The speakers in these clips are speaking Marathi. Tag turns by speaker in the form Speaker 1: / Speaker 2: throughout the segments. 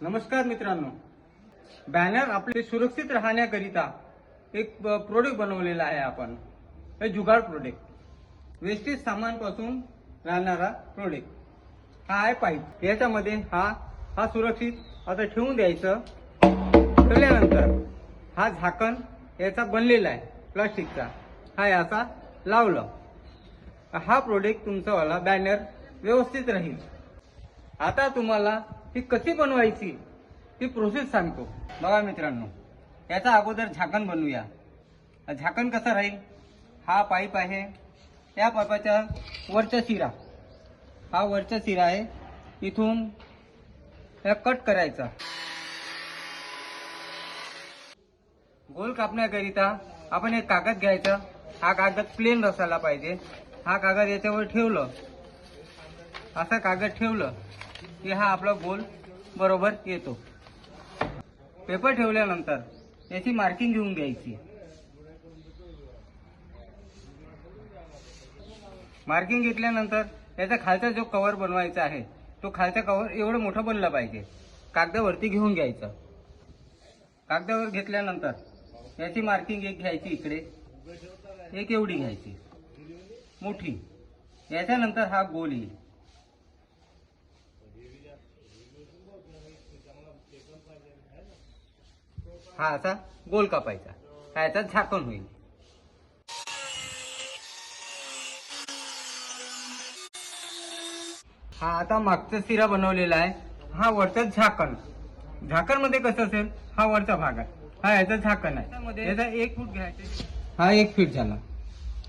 Speaker 1: नमस्कार मित्रांनो, बॅनर आपले सुरक्षित राहण्याकरिता एक प्रोडक्ट बनवलेला आहे आपण. हे जुगाड प्रोडक्ट, वेस्टेज सामानपासून राहणारा प्रोडक्ट. हा आहे पाईप. याच्यामध्ये हा सुरक्षित आता ठेवून द्यायचं. ठेवल्यानंतर हा झाकण याचा बनलेला आहे प्लास्टिकचा. हा याचा लावलं, हा प्रोडक्ट तुमचा वाला बॅनर व्यवस्थित राहील. आता तुम्हाला ही कशी बनवायची ती प्रोसेस सांगतो. बघा मित्रांनो, याचा अगोदर झाकण बनवूया. झाकण कसं राहील, हा पाईप आहे, या पाईपाच्या वरचा शिरा, हा वरचा शिरा आहे, इथून कट करायचा. गोल कापण्याकरिता आपण एक कागद घ्यायचा. हा कागद प्लेन असायला पाहिजे. हा कागद याच्यावर ठेवलं, असा कागद ठेवलं की हा आपला गोल बरोबर येतो. पेपर ठेवल्यानंतर याची मार्किंग घेऊन घ्यायची. मार्किंग घेतल्यानंतर याचा खालचा जो कव्हर बनवायचा आहे, तो खालचा कव्हर एवढं मोठं बनला पाहिजे. कागदावरती घेऊन घ्यायचं. कागदावर घेतल्यानंतर याची मार्किंग एक घ्यायची, इकडे एक एवढी घ्यायची मोठी. याच्यानंतर हा गोल येईल. हा असा गोल कापायचा. हा याचा झाकण होईल. हा आता मागचा शिरा बनवलेला आहे. हा वरचा झाकण. झाकण मध्ये कसं असेल, हा वरचा भाग आहे, हा याचा झाकण आहे. याचा 1 फूट घ्यायचे. हा 1 फीट झाला.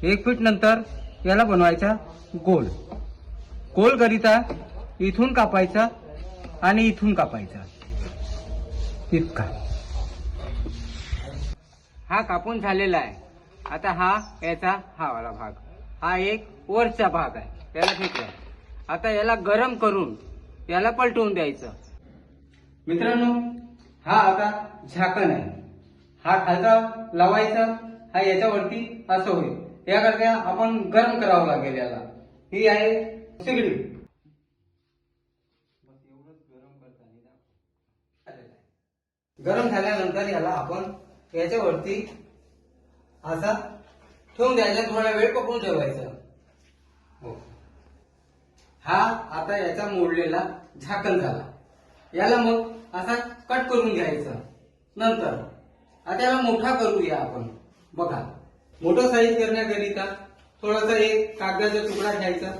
Speaker 1: 1 फीट नंतर याला बनवायचा गोल. गोल करिता इथून कापायचा आणि इथून कापायचा इतका. हा कापून झालेला आहे. आता हा याचा हा वाला भाग, हा एक वरचा भाग आहे, याला फेकला. आता याला गरम करून याला पलटवून द्यायचं. मित्रांनो, हा आता झाकण आहे. हा खालचा लावायचा, हा याच्यावरती असं होईल. याकरता आपण गरम करावं लागेल याला. ही आहे शेगडी. गरम झाल्यानंतर याला आपण याच्यावरती असा ठेवून द्यायचा. थोडा वेळ पकडून ठेवायचा. हा आता याचा मोडलेला झाकण झाला. याला मग असा कट करून घ्यायचा. नंतर आता याला मोठा करूया आपण. बघा, मोठा साईज करण्याकरिता थोडासा एक कागदाचा तुकडा घ्यायचा.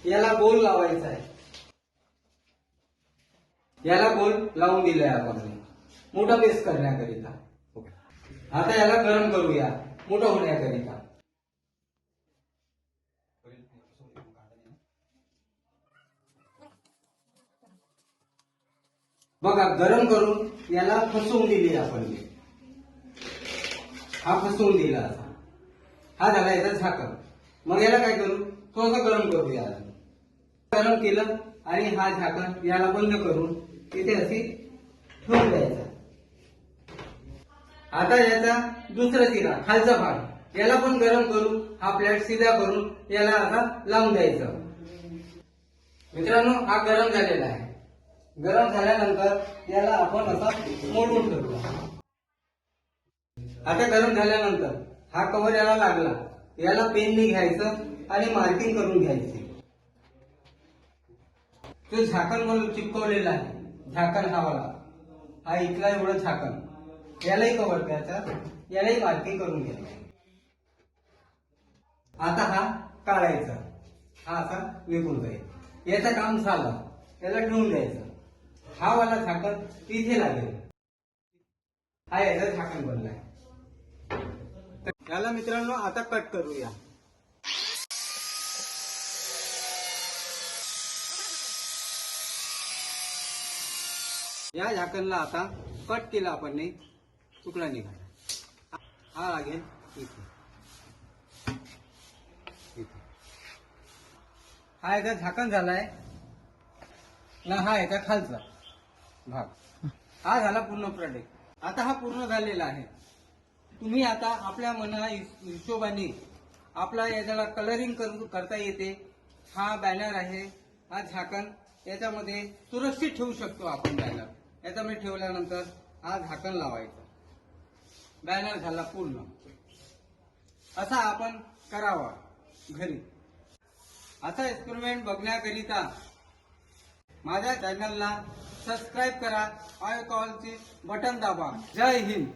Speaker 1: याला गोल लावायचा आहे. याला गोल लावून दिलाय आपण मोठा पीस करण्याकरिता. आता याला गरम करूया मोठा होण्याकरिता. बघा, गरम करून याला फसवून दिली आपण. हा फसवून दिला असा. हा झाला याचा झाकण. मग याला काय करू, थोडंसं गरम करूया. गरम केलं आणि हा झाकण याला बंद करून इथे अशी ठेवून द्यायचा. आता याचा दुसरा शिरा, खालचा भाग, याला पण गरम करू. हा प्लेट सीधा करून याला आता लावून द्यायचा. मित्रांनो, हा गरम झालेला आहे. गरम झाल्यानंतर याला आपण असा मोडून ठेवू. आता गरम झाल्यानंतर हा कव्हर याला लागला. याला पेनने घ्यायचं आणि मार्किंग करून घ्यायची. तो झाकण मला चिपकवलेला आहे. झाकण हा वाला, हा इथला एवढं झाकण, यालाही कव्हर द्यायचा, यालाही मार्किंग करून घ्यायचं. आता हा काढायचा. हा असा निघून जाईल. याचं काम झालं. याला ठेवून द्यायचं. हा वाला झाकण इथे लागेल. हा याचा झाकण बनलाय. याला मित्रांनो आता कट करूया. या झाकणला आता कट केला आपण, तुकडा निघाला. हा लागेल इथे. हा याचा झाकण झालाय ना, हा याचा खालचा भाग. हा झाला पूर्ण प्रोडक्ट. आता हा पूर्ण झालेला आहे. तुम्ही आता आपल्या मना हिशोबाने आपला याच्याला कलरिंग करता येते. हा बॅनर आहे, हा झाकण याच्यामध्ये सुरक्षित ठेवू शकतो आपण बॅनर. याच्यामध्ये ठेवल्यानंतर हा झाकण लावायचं. बॅनर झाला पूर्ण. असा आपण करावा घरी. असा एक्सपेरिमेंट बघण्याकरिता माझ्या चॅनलला सबस्क्राईब करा. आय कॉलचे बटन दाबा. जय हिंद.